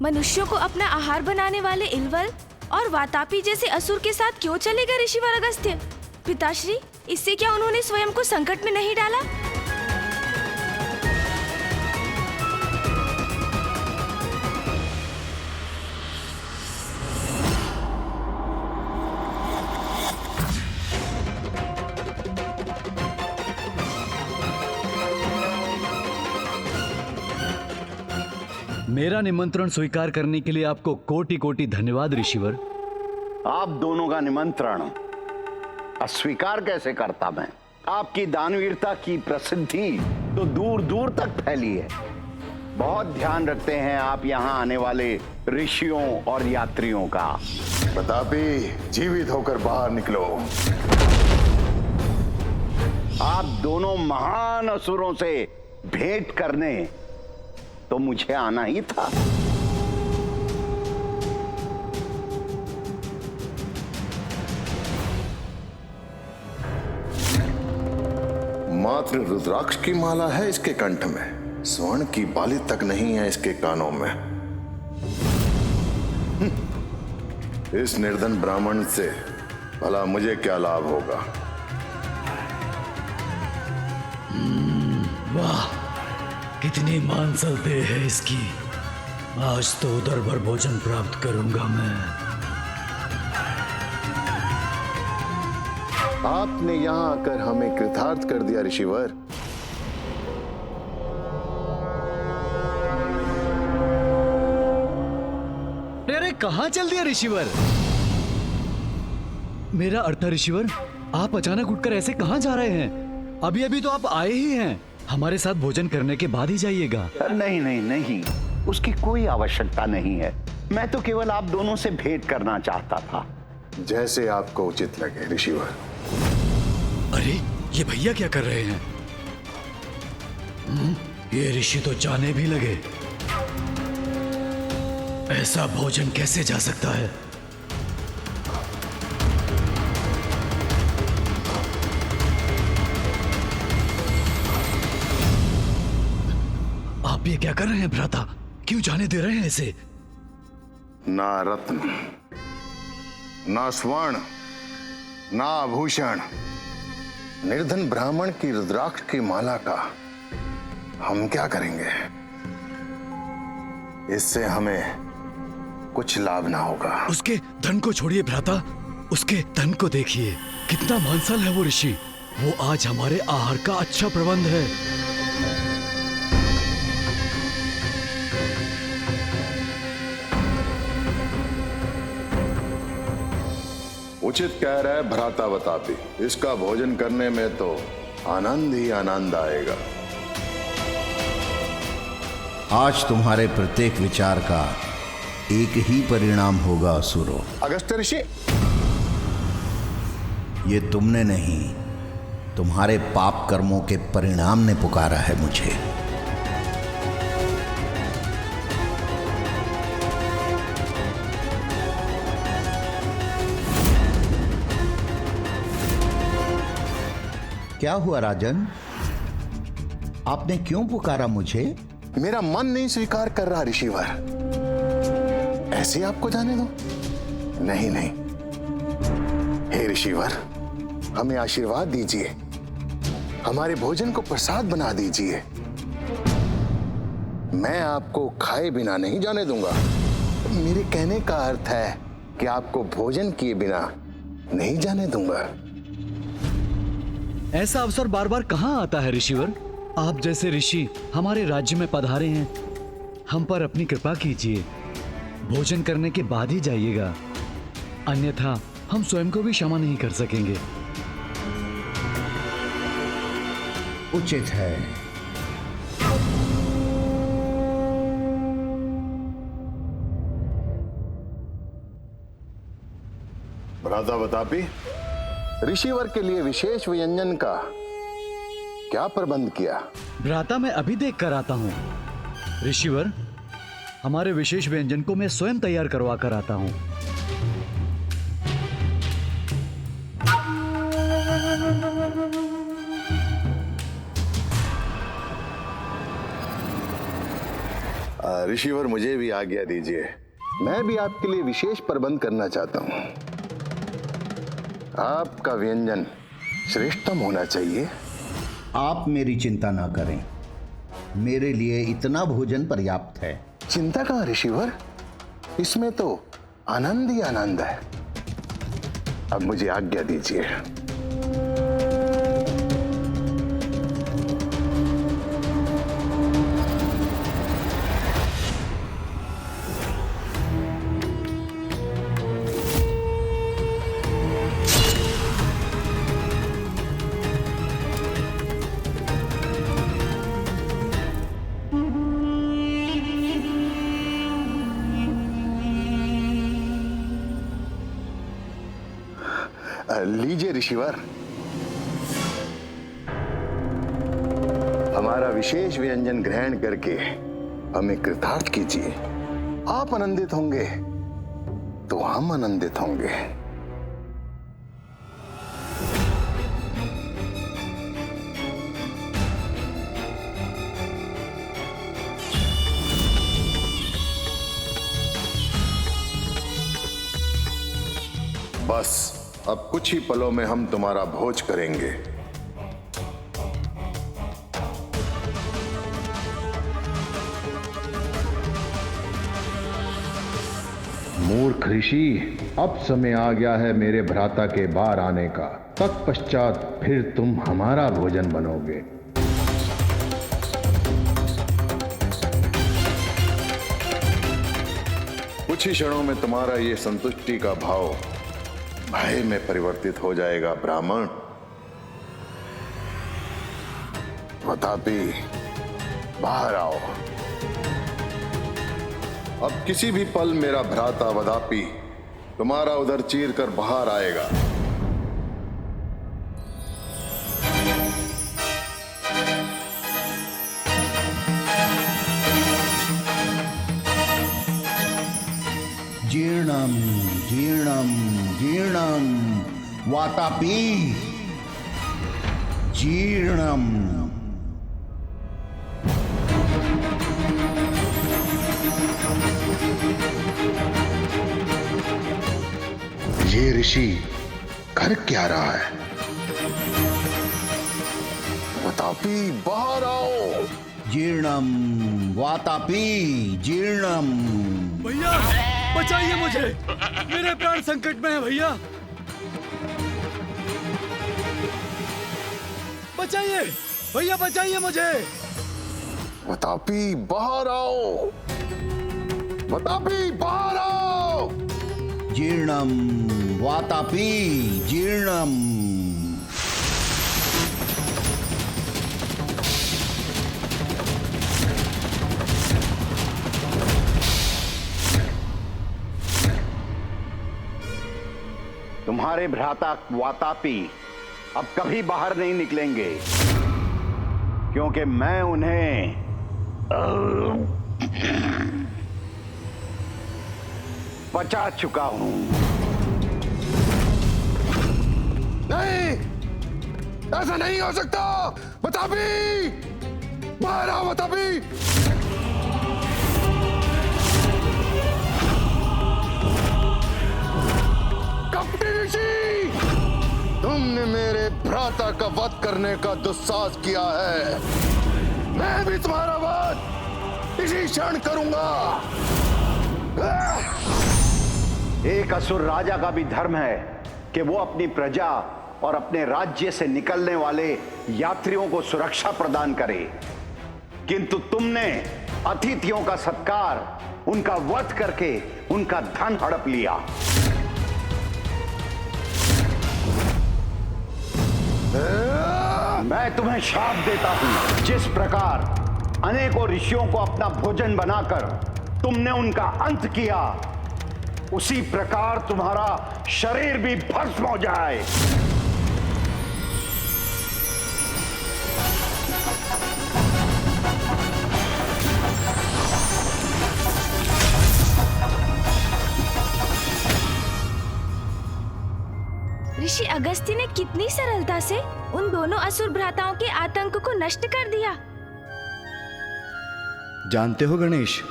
मनुष्यों को अपना आहार बनाने वाले इल्वल और वातापी जैसे असुर के साथ क्यों चलेगा ऋषिवर अगस्त्य? पिताश्री, इससे क्या उन्होंने स्वयं को संकट में नहीं डाला? मेरा निमंत्रण स्वीकार करने के लिए आपको कोटि कोटि धन्यवाद ऋषिवर। आप दोनों का निमंत्रण अस्वीकार कैसे करता मैं? आपकी दानवीरता की प्रसिद्धि तो दूर दूर तक फैली है। बहुत ध्यान रखते हैं आप यहाँ आने वाले ऋषियों और यात्रियों का। प्रतापी, जीवित होकर बाहर निकलो। आप दोनों महान असुरों से भेंट करने तो मुझे आना ही था। मात्र रुद्राक्ष की माला है इसके कंठ में, स्वर्ण की बाली तक नहीं है इसके कानों में। इस निर्धन ब्राह्मण से भला मुझे क्या लाभ होगा? वाह, कितनी मांसल देह है इसकी। आज तो उदर भर भोजन प्राप्त करूंगा मैं। आपने यहां आकर हमें कृतार्थ कर दिया ऋषिवर। अरे कहां चल दिया ऋषिवर? मेरा अर्थ है ऋषिवर, आप अचानक उठकर ऐसे कहां जा रहे हैं? अभी अभी तो आप आए ही हैं। हमारे साथ भोजन करने के बाद ही जाइएगा। नहीं नहीं नहीं, उसकी कोई आवश्यकता नहीं है। मैं तो केवल आप दोनों से भेंट करना चाहता था। जैसे आपको उचित लगे ऋषिवर। अरे ये भैया क्या कर रहे हैं? ये ऋषि तो जाने भी लगे। ऐसा भोजन कैसे जा सकता है? आप ये क्या कर रहे हैं भ्राता? क्यों जाने दे रहे हैं इसे? ना रत्न, ना स्वर्ण, ना आभूषण, निर्धन ब्राह्मण की रुद्राक्ष की माला का हम क्या करेंगे? इससे हमें कुछ लाभ ना होगा। उसके धन को छोड़िए भ्राता, उसके धन को देखिए। कितना मांसल है वो ऋषि। वो आज हमारे आहार का अच्छा प्रबंध है। उचित कह रहा है भ्राता बतापी। इसका भोजन करने में तो आनंद ही आनंद आएगा। आज तुम्हारे प्रत्येक विचार का एक ही परिणाम होगा असुरों। अगस्त्य ऋषि, ये तुमने नहीं, तुम्हारे पाप कर्मों के परिणाम ने पुकारा है मुझे। क्या हुआ राजन? आपने क्यों पुकारा मुझे? मेरा मन नहीं स्वीकार कर रहा ऋषिवर। ऐसे आपको जाने दो? नहीं नहीं, हे ऋषिवर, हमें आशीर्वाद दीजिए। हमारे भोजन को प्रसाद बना दीजिए। मैं आपको खाए बिना नहीं जाने दूंगा। मेरे कहने का अर्थ है कि आपको भोजन किए बिना नहीं जाने दूंगा। ऐसा अवसर बार बार कहां आता है ऋषिवर? आप जैसे ऋषि हमारे राज्य में पधारे हैं। हम पर अपनी कृपा कीजिए। भोजन करने के बाद ही जाइएगा, अन्यथा हम स्वयं को भी क्षमा नहीं कर सकेंगे। उचित है। भ्राता बतापी, ऋषिवर के लिए विशेष व्यंजन का क्या प्रबंध किया? भ्राता मैं अभी देख कर आता हूँ। ऋषिवर, हमारे विशेष व्यंजन को मैं स्वयं तैयार करवा कर आता हूँ। ऋषिवर मुझे भी आज्ञा दीजिए, मैं भी आपके लिए विशेष प्रबंध करना चाहता हूं। आपका व्यंजन श्रेष्ठतम होना चाहिए। आप मेरी चिंता ना करें, मेरे लिए इतना भोजन पर्याप्त है। चिंता कहां ऋषिवर, इसमें तो आनंद ही आनंद है। अब मुझे आज्ञा दीजिए। लीजिए ऋषिवर, हमारा विशेष व्यंजन ग्रहण करके हमें कृतार्थ कीजिए। आप आनंदित होंगे तो हम आनंदित होंगे। बस अब कुछ ही पलों में हम तुम्हारा भोज करेंगे। मूर्ख ऋषि, अब समय आ गया है मेरे भ्राता के बाहर आने का। तत्पश्चात फिर तुम हमारा भोजन बनोगे। कुछ ही क्षणों में तुम्हारा ये संतुष्टि का भाव भय में परिवर्तित हो जाएगा ब्राह्मण। वतापी, बाहर आओ। अब किसी भी पल मेरा भ्राता वदापी तुम्हारा उधर चीर कर बाहर आएगा। जीर्णम जीर्णम जीर्णम वातापी जीर्णम। ये ऋषि कर क्या रहा है? वतापी, बाहर आओ। जीर्णम वातापी जीर्णम। भैया बचाइए मुझे, मेरे प्राण संकट में है भैया, बचाइए भैया, बचाइए मुझे। वतापी, बाहर आओ। वतापी, बाहर आओ। जीर्णम वातापी जीर्णम। तुम्हारे भ्राता वातापी अब कभी बाहर नहीं निकलेंगे, क्योंकि मैं उन्हें पचा चुका हूं। नहीं, ऐसा नहीं हो सकता। वतापी, बाहर आओ। वतापी, कपटी ऋषि, तुमने मेरे भ्राता का वध करने का दुस्साहस किया है। मैं भी तुम्हारा वध इसी क्षण करूंगा। एक असुर राजा का भी धर्म है कि वो अपनी प्रजा और अपने राज्य से निकलने वाले यात्रियों को सुरक्षा प्रदान करे, किंतु तुमने अतिथियों का सत्कार, उनका वध करके उनका धन हड़प लिया। मैं तुम्हें शाप देता हूं, जिस प्रकार अनेकों ऋषियों को अपना भोजन बनाकर तुमने उनका अंत किया, उसी प्रकार तुम्हारा शरीर भी भस्म हो जाए। ऋषि अगस्त्य ने कितनी सरलता से उन दोनों असुर भ्राताओं के आतंक को नष्ट कर दिया। जानते हो गणेश,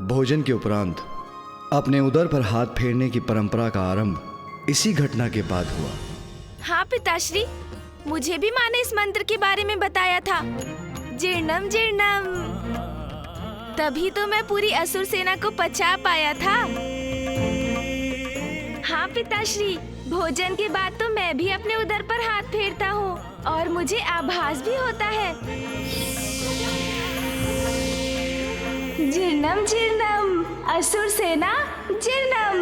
भोजन के उपरांत अपने उदर पर हाथ फेरने की परंपरा का आरंभ इसी घटना के बाद हुआ। हाँ पिताश्री, मुझे भी माँ ने इस मंत्र के बारे में बताया था, जीर्णम जीर्णम। तभी तो मैं पूरी असुर सेना को पचा पाया था। हाँ पिताश्री, भोजन के बाद तो मैं भी अपने उदर पर हाथ फेरता हूँ और मुझे आभास भी होता है। जीर्णम जीर्णम, असुर सेना जीर्णम।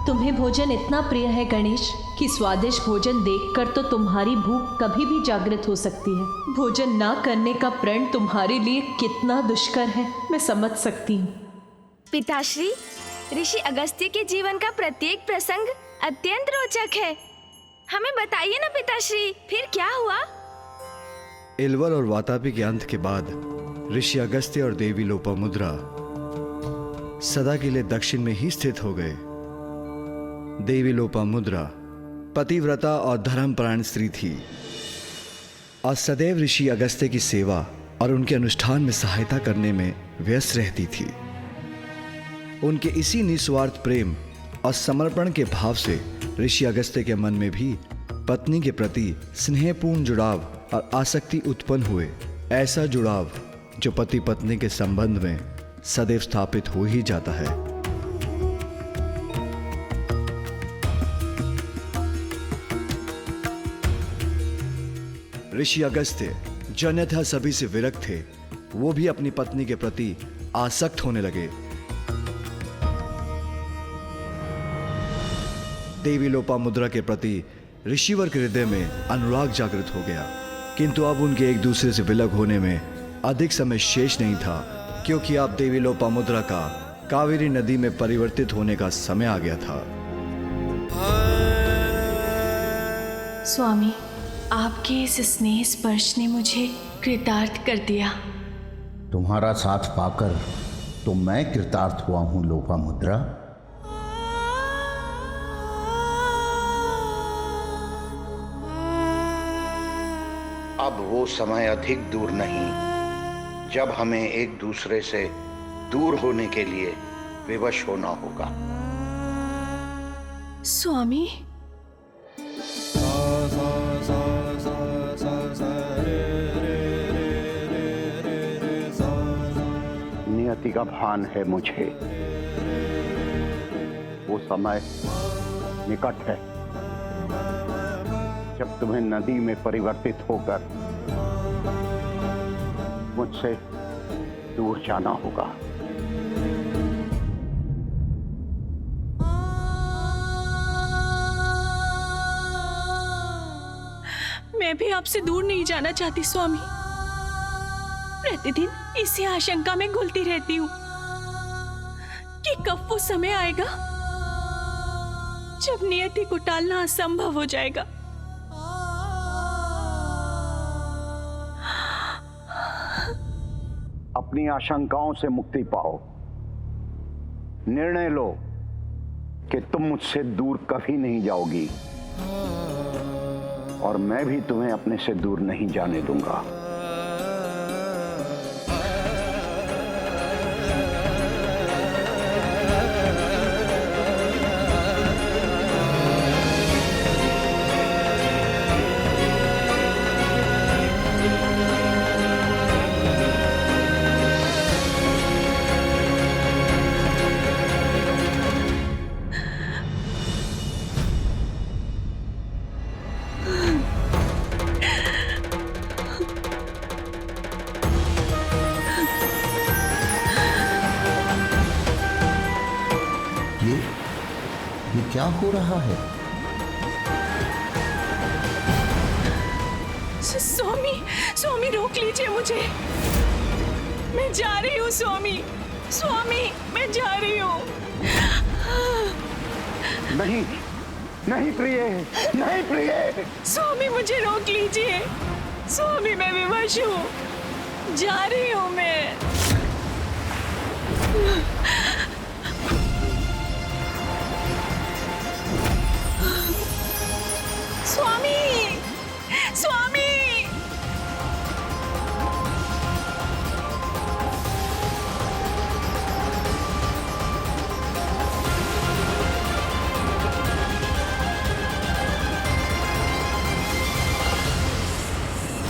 तुम्हें भोजन इतना प्रिय है गणेश कि स्वादिष्ट भोजन देखकर तो तुम्हारी भूख कभी भी जागृत हो सकती है। भोजन ना करने का प्रण तुम्हारे लिए कितना दुष्कर है, मैं समझ सकती हूँ। पिताश्री, ऋषि अगस्त्य के जीवन का प्रत्येक प्रसंग अत्यंत रोचक है। हमें बताइए ना पिताश्री, फिर क्या हुआ? इल्वर और वातापी के अंत के बाद ऋषि अगस्त्य और देवी लोपामुद्रा सदा के लिए दक्षिण में ही स्थित हो गए। देवी लोपामुद्रा पतिव्रता और धर्मपरायण स्त्री थी और सदैव ऋषि अगस्त्य की सेवा और उनके अनुष्ठान में सहायता करने में व्यस्त रहती थी। उनके इसी निस्वार्थ प्रेम और समर्पण के भाव से ऋषि अगस्त्य के मन में भी पत्नी के प्रति स्नेहपूर्ण जुड़ाव और आसक्ति उत्पन्न हुए। ऐसा जुड़ाव जो पति पत्नी के संबंध में सदैव स्थापित हो ही जाता है। ऋषि अगस्त्य जो अन्यथा सभी से विरक्त थे, वो भी अपनी पत्नी के प्रति आसक्त होने लगे। देवी लोपामुद्रा के प्रति ऋषिवर के हृदय में अनुराग जागृत हो गया, किंतु अब उनके एक दूसरे से विलग होने में अधिक समय शेष नहीं था, क्योंकि अब देवी लोपामुद्रा का कावेरी नदी में परिवर्तित होने का समय आ गया था। स्वामी, आपके इस स्नेह स्पर्श ने मुझे कृतार्थ कर दिया। तुम्हारा साथ पाकर तो मैं कृतार्थ हुआ हूं लोपामुद्रा। अब वो समय अधिक दूर नहीं जब हमें एक दूसरे से दूर होने के लिए विवश होना होगा। स्वामी, नियति का भान है मुझे, वो समय निकट है जब तुम्हें नदी में परिवर्तित होकर मुझसे दूर जाना होगा। मैं भी आपसे दूर नहीं जाना चाहती स्वामी। प्रतिदिन इसी आशंका में घुलती रहती हूँ कि कब वो समय आएगा जब नियति को टालना असंभव हो जाएगा। अपनी आशंकाओं से मुक्ति पाओ। निर्णय लो कि तुम मुझसे दूर कभी नहीं जाओगी और मैं भी तुम्हें अपने से दूर नहीं जाने दूंगा। ये क्या हो रहा है? स्वामी, स्वामी रोक लीजिए मुझे। मैं जा रही हूँ स्वामी। स्वामी, मैं जा रही हूँ। नहीं, नहीं प्रिय, नहीं प्रिय। स्वामी मुझे रोक लीजिए। स्वामी मैं विवश हूँ, जा रही हूँ मैं। स्वामी, स्वामी।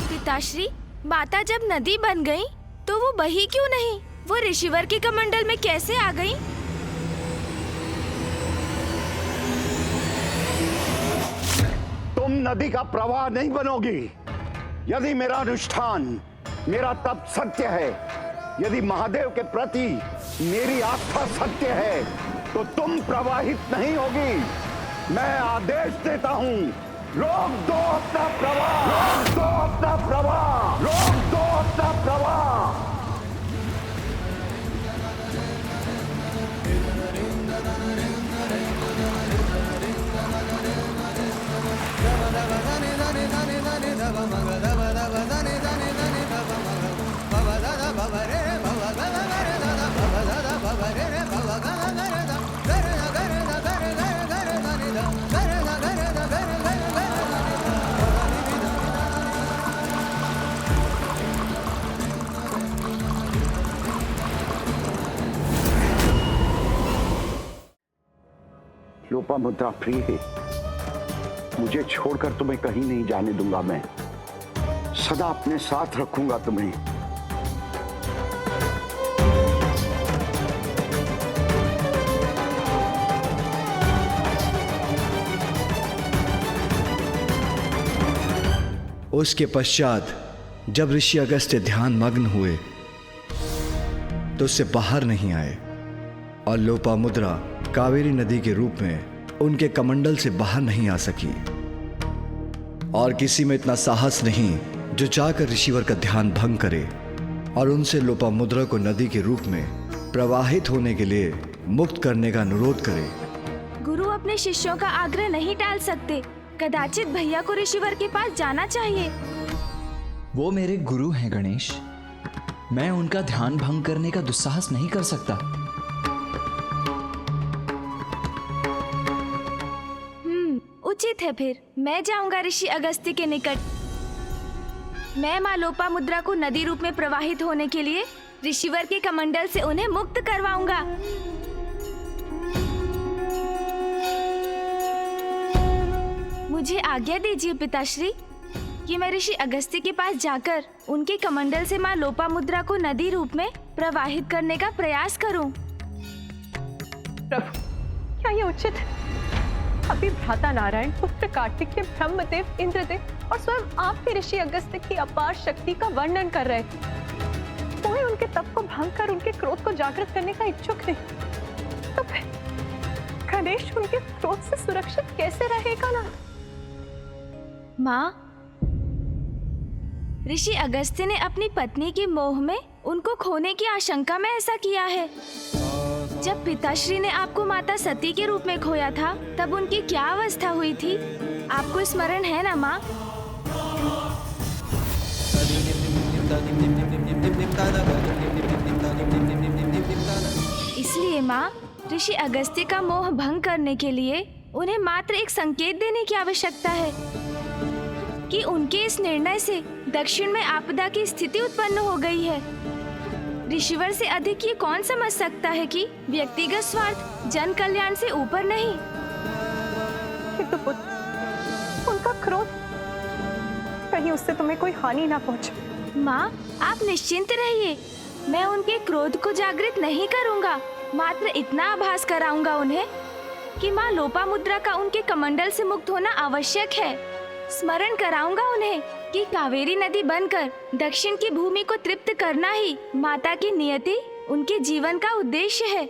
पिताश्री, माता जब नदी बन गई तो वो बही क्यों नहीं? वो ऋषिवर के कमंडल में कैसे आ गई? तुम नदी का प्रवाह नहीं बनोगी। यदि मेरा अनुष्ठान, मेरा तप सत्य है, यदि महादेव के प्रति मेरी आस्था सत्य है, तो तुम प्रवाहित नहीं होगी। मैं आदेश देता हूं, रोक दो अपना प्रवाह, रोक दो अपना प्रवाह, रोक दो अपना प्रवाह। लोपामुद्रा प्रिय, मुझे छोड़कर तुम्हें कहीं नहीं जाने दूंगा। मैं सदा अपने साथ रखूंगा तुम्हें। उसके पश्चात जब ऋषि अगस्त्य ध्यान मग्न हुए तो उससे बाहर नहीं आए और लोपामुद्रा कावेरी नदी के रूप में उनके कमंडल से बाहर नहीं आ सकी। और किसी में इतना साहस नहीं जो जाकर ऋषिवर का ध्यान भंग करे और उनसे लोपामुद्रा को नदी के रूप में प्रवाहित होने के लिए मुक्त करने का अनुरोध करे। गुरु अपने शिष्यों का आग्रह नहीं टाल सकते। कदाचित भैया को ऋषिवर के पास जाना चाहिए। वो मेरे गुरु हैं गणेश, मैं उनका ध्यान भंग करने का दुस्साहस नहीं कर सकता। उचित है, फिर मैं जाऊंगा ऋषि अगस्त्य के निकट। मैं माँ लोपामुद्रा को नदी रूप में प्रवाहित होने के लिए ऋषिवर के कमंडल से उन्हें मुक्त करवाऊंगा। मुझे आज्ञा दीजिए पिताश्री कि मैं ऋषि अगस्त्य के पास जाकर उनके कमंडल से माँ लोपामुद्रा को नदी रूप में प्रवाहित करने का प्रयास करूं। प्रभु, क्या ये उचित है? अभी भ्राता नारायण, पुत्र कार्तिकेय, ब्रह्मदेव, इंद्रदेव और स्वयं आप भी ऋषि अगस्त्य की अपार शक्ति का वर्णन कर रहे थे। कोई उनके तप को भंग कर उनके क्रोध को जागृत करने का इच्छुक नहीं, तो फिर गणेश उनके क्रोध से सुरक्षित कैसे रहेगा ना? माँ, ऋषि अगस्त्य ने अपनी पत्नी के मोह में उनको खोने की आशंका में ऐसा किया है। जब पिताश्री ने आपको माता सती के रूप में खोया था, तब उनकी क्या अवस्था हुई थी? आपको स्मरण है ना माँ? इसलिए माँ, ऋषि अगस्त्य का मोह भंग करने के लिए उन्हें मात्र एक संकेत देने की आवश्यकता है कि उनके इस निर्णय से दक्षिण में आपदा की स्थिति उत्पन्न हो गई है। ऋषिवर से अधिक ये कौन समझ सकता है कि व्यक्तिगत स्वार्थ जन कल्याण से ऊपर नहीं। किंतु पुत्र, उनका क्रोध, कहीं उससे तुम्हें कोई हानि ना पहुंचे। माँ, आप निश्चिंत रहिए, मैं उनके क्रोध को जागृत नहीं करूँगा। मात्र इतना आभास कराऊंगा उन्हें कि माँ लोपामुद्रा का उनके कमंडल से मुक्त होना आवश्यक है। स्मरण कराऊंगा उन्हें कि कावेरी नदी बनकर दक्षिण की भूमि को तृप्त करना ही माता की नियति, उनके जीवन का उद्देश्य है।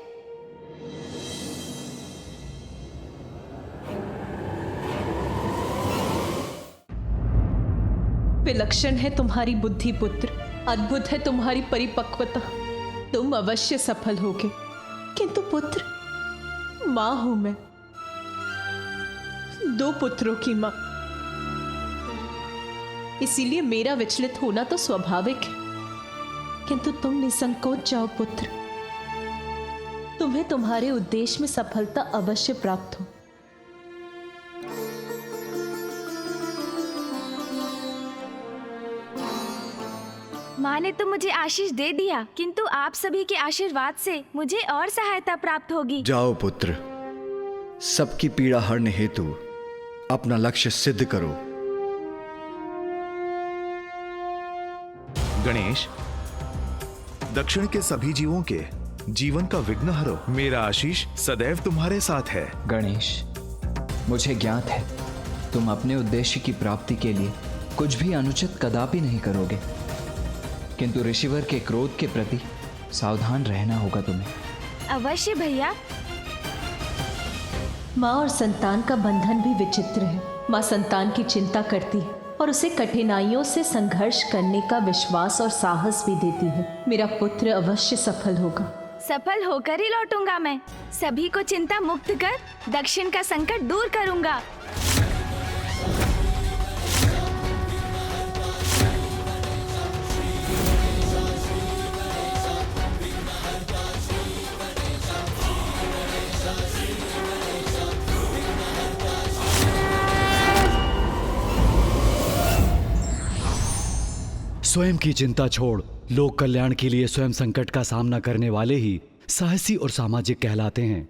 विलक्षण है तुम्हारी बुद्धि पुत्र, अद्भुत है तुम्हारी परिपक्वता। तुम अवश्य सफल होगे। किंतु पुत्र, माँ हूं मैं, 2 पुत्रों की माँ, इसीलिए मेरा विचलित होना तो स्वाभाविक है। किंतु तुम निसंकोच जाओ पुत्र, तुम्हें तुम्हारे उद्देश्य में सफलता अवश्य प्राप्त हो। माँ ने तो मुझे आशीष दे दिया, किंतु आप सभी के आशीर्वाद से मुझे और सहायता प्राप्त होगी। जाओ पुत्र, सबकी पीड़ा हरने हेतु अपना लक्ष्य सिद्ध करो। गणेश, दक्षिण के सभी जीवों के जीवन का विघ्न हरो। मेरा आशीष सदैव तुम्हारे साथ है। गणेश, मुझे ज्ञात है तुम अपने उद्देश्य की प्राप्ति के लिए कुछ भी अनुचित कदापि नहीं करोगे, किंतु ऋषिवर के क्रोध के प्रति सावधान रहना होगा तुम्हें। अवश्य भैया। माँ और संतान का बंधन भी विचित्र है। माँ संतान की चिंता करती है और उसे कठिनाइयों से संघर्ष करने का विश्वास और साहस भी देती है। मेरा पुत्र अवश्य सफल होगा। सफल होकर ही लौटूंगा मैं। सभी को चिंता मुक्त कर दक्षिण का संकट दूर करूंगा। स्वयं की चिंता छोड़ लोक कल्याण के लिए स्वयं संकट का सामना करने वाले ही साहसी और सामाजिक कहलाते हैं।